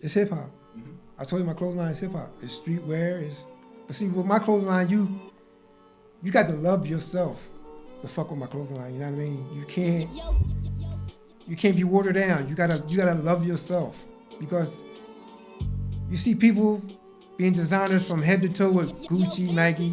It's hip hop. Mm-hmm. I told you my clothing line is hip hop. It's streetwear. But see, with my clothing line, you got to love yourself to fuck with my clothing line. You know what I mean? You can't be watered down. You gotta love yourself, because you see people being designers from head to toe with Gucci, Nike.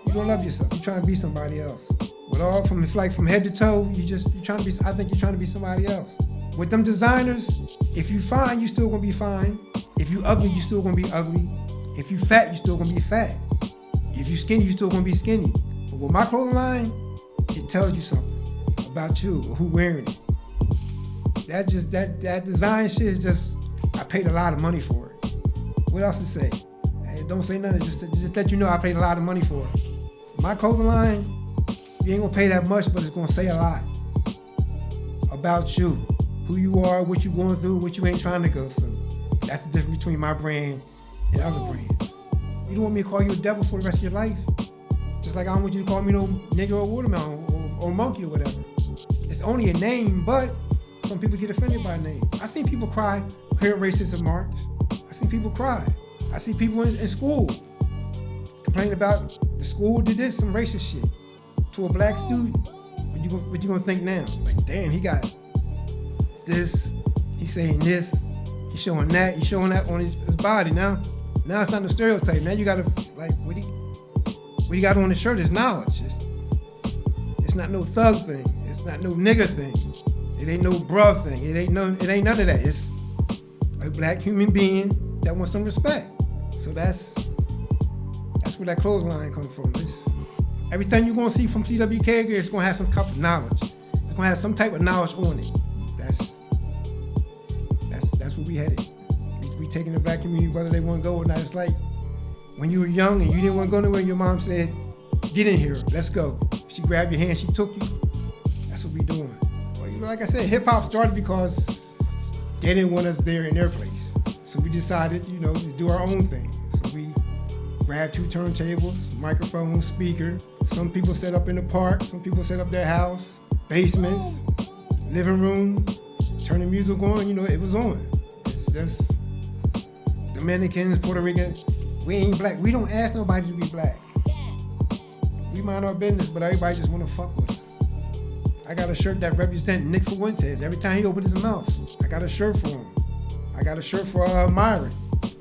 You don't love yourself. You're trying to be somebody else. With all from head to toe, you're trying to be. I think you're trying to be somebody else. With them designers, if you fine, you still gonna be fine. If you ugly, you still gonna be ugly. If you fat, you still gonna be fat. If you skinny, you still gonna be skinny. But with my clothing line, it tells you something about you or who wearing it. That design shit is just, I paid a lot of money for it. What else to say? Hey, don't say nothing, just let you know I paid a lot of money for it. My clothing line, you ain't gonna pay that much, but it's gonna say a lot about you, who you are, what you going through, what you ain't trying to go through. That's the difference between my brand and other brands. You don't want me to call you a devil for the rest of your life. Just like I don't want you to call me no nigga or watermelon or monkey or whatever. It's only a name, but some people get offended by a name. I seen people cry hearing racism marks. I seen people cry. I see people in school complain about the school did this, some racist shit to a black student. What you gonna think now? Like, damn, he got this, he's saying this, he's showing that on his body now. Now it's not a stereotype. Now you gotta, like, what he got on his shirt is knowledge. It's not no thug thing. It's not no nigga thing. It ain't no bruh thing. It ain't none of that. It's a black human being that wants some respect. So that's where that clothesline comes from. Everything you're gonna see from CWK gear is gonna have some type of knowledge. It's gonna have some type of knowledge on it. That's where we headed. We taking the black community whether they want to go or not. It's like when you were young and you didn't want to go nowhere, your mom said, "Get in here, let's go." She grabbed your hand, she took you. That's what we doing. Well, like I said, hip hop started because they didn't want us there in their place. So we decided, to do our own thing. So we grabbed 2 turntables, microphone, speaker. Some people set up in the park, some people set up their house, basements, living room, turn the music on, it was on. It's just Dominicans, Puerto Ricans, we ain't black. We don't ask nobody to be black. We mind our business, but everybody just want to fuck with us. I got a shirt that represents Nick Fuentes. Every time he opens his mouth, I got a shirt for him. I got a shirt for Myron.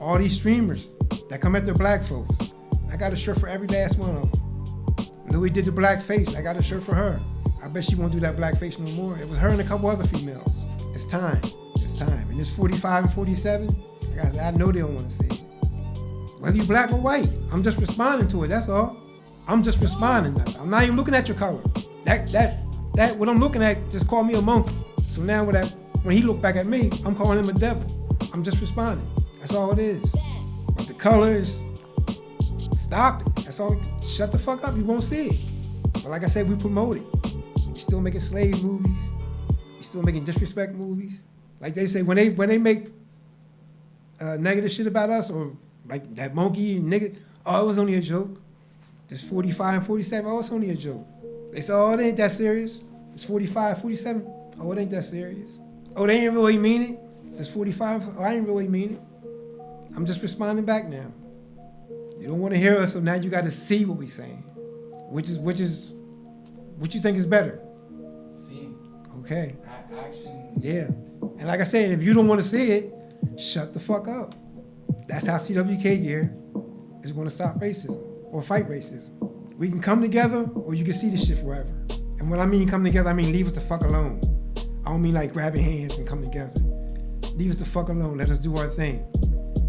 All these streamers that come after black folks. I got a shirt for every last one of them. Louis did the black face. I got a shirt for her. I bet she won't do that black face no more. It was her and a couple other females. It's time. It's time. And it's 45 and 47. I know they don't want to see it. Whether you black or white, I'm just responding to it. That's all. I'm just responding. I'm not even looking at your color. That what I'm looking at just called me a monkey. So now when he looked back at me, I'm calling him a devil. I'm just responding. That's all it is. But the colors, stop it. That's all. Shut the fuck up. You won't see it. But like I said, we promote it. We still making slave movies. We still making disrespect movies. Like they say, when they make negative shit about us, or like that monkey nigga, oh, it was only a joke. This 45 and 47, oh, it's only a joke. They say, oh, it ain't that serious. It's 45, 47, oh, it ain't that serious. Oh, they ain't really mean it. It's 45, oh, I didn't really mean it. I'm just responding back now. You don't want to hear us, so now you got to see what we're saying. Which is, what you think is better? Seeing. Okay. Action. Yeah. And like I said, if you don't want to see it, shut the fuck up. That's how CWK gear is going to stop racism or fight racism. We can come together, or you can see this shit forever. And when I mean come together, I mean leave us the fuck alone. I don't mean like grabbing hands and come together. Leave us the fuck alone. Let us do our thing.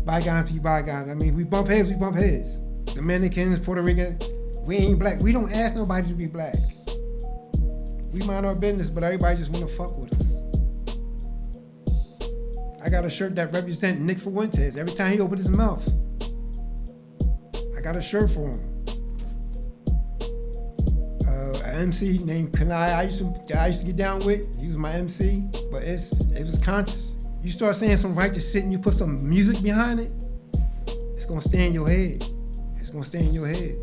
Bygones be bygones. I mean, we bump heads, we bump heads. Dominicans, Puerto Ricans, we ain't black. We don't ask nobody to be black. We mind our business, but everybody just want to fuck with us. I got a shirt that represents Nick Fuentes. Every time he opens his mouth, I got a shirt for him. An MC named Kanai, I used to get down with. He was my MC, but it was conscious. You start saying some righteous shit and you put some music behind it, it's gonna stay in your head. It's gonna stay in your head.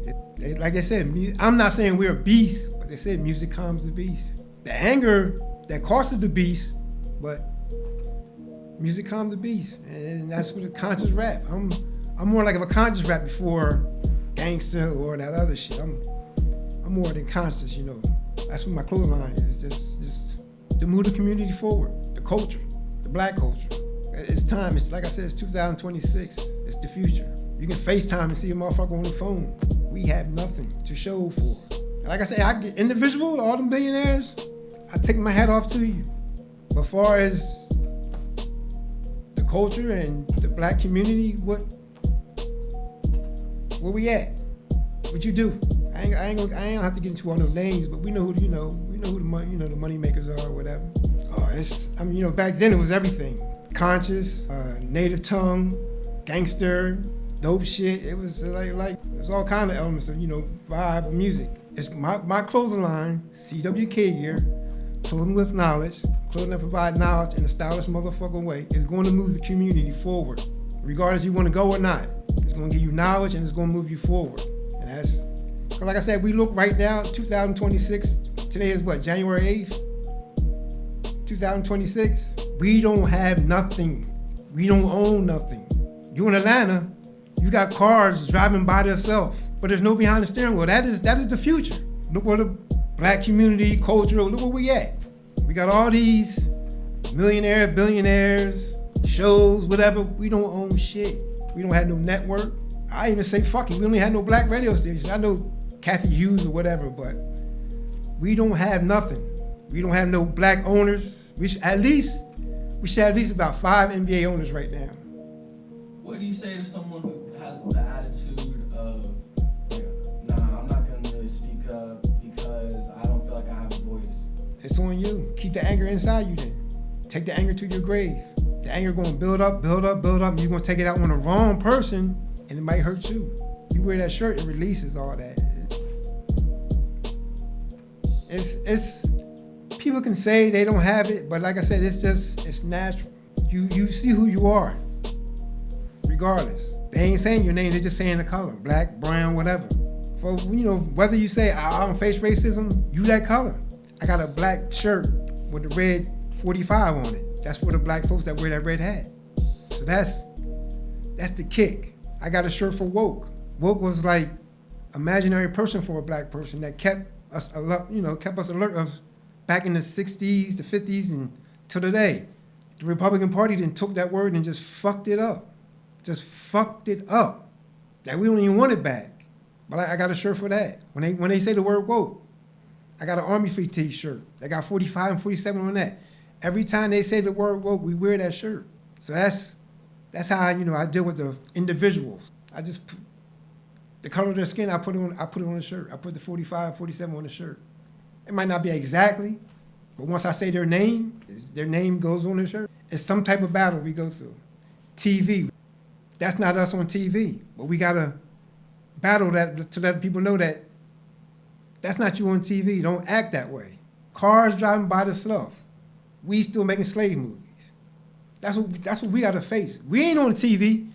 Like I said, I'm not saying we're a beast, but they said music calms the beast. The anger that causes the beast, but Music calmed the beast, and that's what a conscious rap. I'm more like of a conscious rap before gangster or that other shit. I'm more than conscious, you know. That's what my clothesline is. Just to move the community forward, the culture, the black culture. It's time. It's like I said, it's 2026. It's the future. You can FaceTime and see a motherfucker on the phone. We have nothing to show for. And like I say, I get individual, all them billionaires, I take my hat off to you. But far as the culture and the black community, where we at? What you do? I ain't gonna have to get into all those names, but we know who we know who the money makers are or whatever. Back then it was everything. Conscious, native tongue, gangster, dope shit. It was like there's all kind of elements of, vibe of music. It's my clothing line, CWK gear, clothing with knowledge, clothing that provide knowledge in a stylish motherfucking way, is going to move the community forward. Regardless you want to go or not. It's going to give you knowledge and it's going to move you forward. And that's, cause like I said, we look right now, 2026, today is what, January 8th, 2026? We don't have nothing. We don't own nothing. You in Atlanta, you got cars driving by themselves, but there's no behind the steering wheel. That is the future. Look where the black community, culture, look where we at. We got all these millionaires, billionaires, shows, whatever. We don't own shit. We don't have no network. I even say fuck it. We only had no black radio stations. I know Kathy Hughes or whatever, but we don't have nothing. We don't have no black owners. We should at least about 5 NBA owners right now. What do you say to someone who has the attitude of, nah, I'm not gonna really speak up because I don't feel like I have a voice? It's on you. Keep the anger inside you then. Take the anger to your grave. The anger gonna build up, and you're gonna take it out on the wrong person, and it might hurt you. You wear that shirt, it releases all that. It's people can say they don't have it, but like I said, it's natural. You see who you are, regardless. They ain't saying your name, they're just saying the color, black, brown, whatever. For whether you say I don't face racism, you that color. I got a black shirt with the red 45 on it. That's for the black folks that wear that red hat. So that's the kick. I got a shirt for woke. Woke was like imaginary person for a black person that kept us alert of back in the 60s, the 50s, and to today. The Republican Party then took that word and just fucked it up. Just fucked it up. That we don't even want it back. But I got a shirt for that. When they say the word woke, I got an Army Free t-shirt. They got 45 and 47 on that. Every time they say the word woke, we wear that shirt. So that's how I deal with the individuals. I just the color of their skin, I put it on the shirt. I put the 45, 47 on the shirt. It might not be exactly, but once I say their name goes on the shirt. It's some type of battle we go through. TV, that's not us on TV, but we gotta battle that to let people know that that's not you on TV. Don't act that way. Cars driving by themselves. We still making slave movies. That's what we gotta face. We ain't on TV,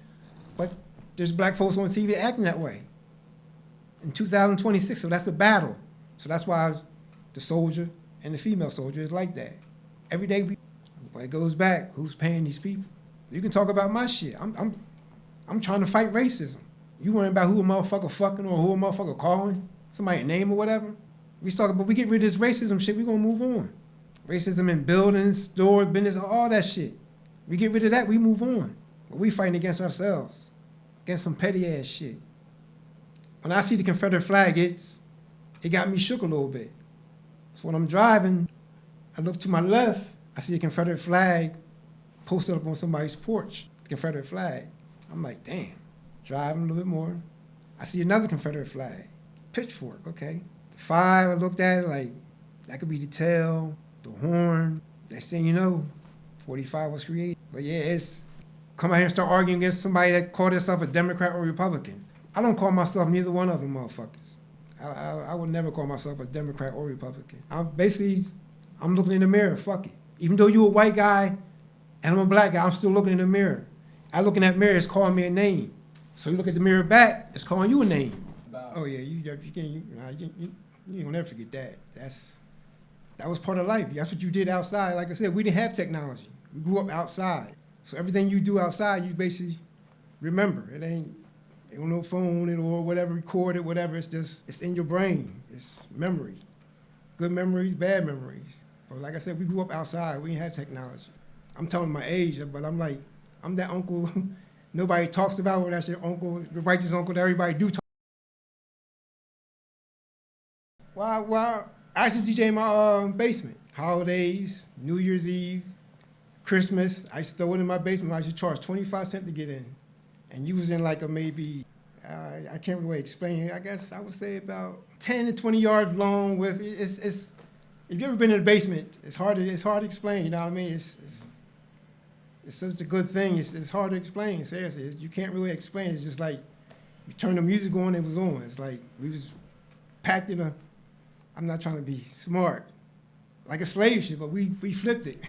but there's black folks on TV acting that way. In 2026, so that's a battle. So that's why the soldier and the female soldier is like that. Every day it goes back, who's paying these people? You can talk about my shit. I'm trying to fight racism. You worrying about who a motherfucker fucking or who a motherfucker calling, somebody's name or whatever. But we get rid of this racism shit, we gonna move on. Racism in buildings, stores, business, all that shit. We get rid of that, we move on. But we fighting against ourselves, against some petty ass shit. When I see the Confederate flag, it got me shook a little bit. So when I'm driving, I look to my left, I see a Confederate flag posted up on somebody's porch, the Confederate flag. I'm like, damn. Driving a little bit more. I see another Confederate flag, pitchfork, okay. The 5, I looked at it like, that could be the tail, the horn. Next thing you know, 45 was created. But yeah, it's come out here and start arguing against somebody that called themselves a Democrat or Republican. I don't call myself neither one of them motherfuckers. I would never call myself a Democrat or Republican. I'm looking in the mirror, fuck it. Even though you're a white guy and I'm a black guy, I'm still looking in the mirror. I look in that mirror, it's calling me a name. So you look at the mirror back, it's calling you a name. Oh yeah, you ain't gonna never forget that. That was part of life. That's what you did outside. Like I said, we didn't have technology. We grew up outside. So everything you do outside, you basically remember. It ain't on no phone or whatever, recorded, whatever. It's in your brain. It's memory. Good memories, bad memories. But like I said, we grew up outside. We didn't have technology. I'm telling my age, but I'm like, I'm that uncle nobody talks about. Well, that's your uncle, the righteous uncle that everybody do talk. Well, I used to DJ in my basement. Holidays, New Year's Eve, Christmas. I used to throw it in my basement. I used to charge 25 cents to get in. And you was in like a maybe, I can't really explain it. I guess I would say about 10 to 20 yards long with, it's if you've ever been in the basement, it's hard to explain, you know what I mean? It's such a good thing. It's hard to explain, seriously. You can't really explain. It's just like, you turn the music on, it was on. It's like, we was packed in I'm not trying to be smart, like a slave ship, but we flipped it.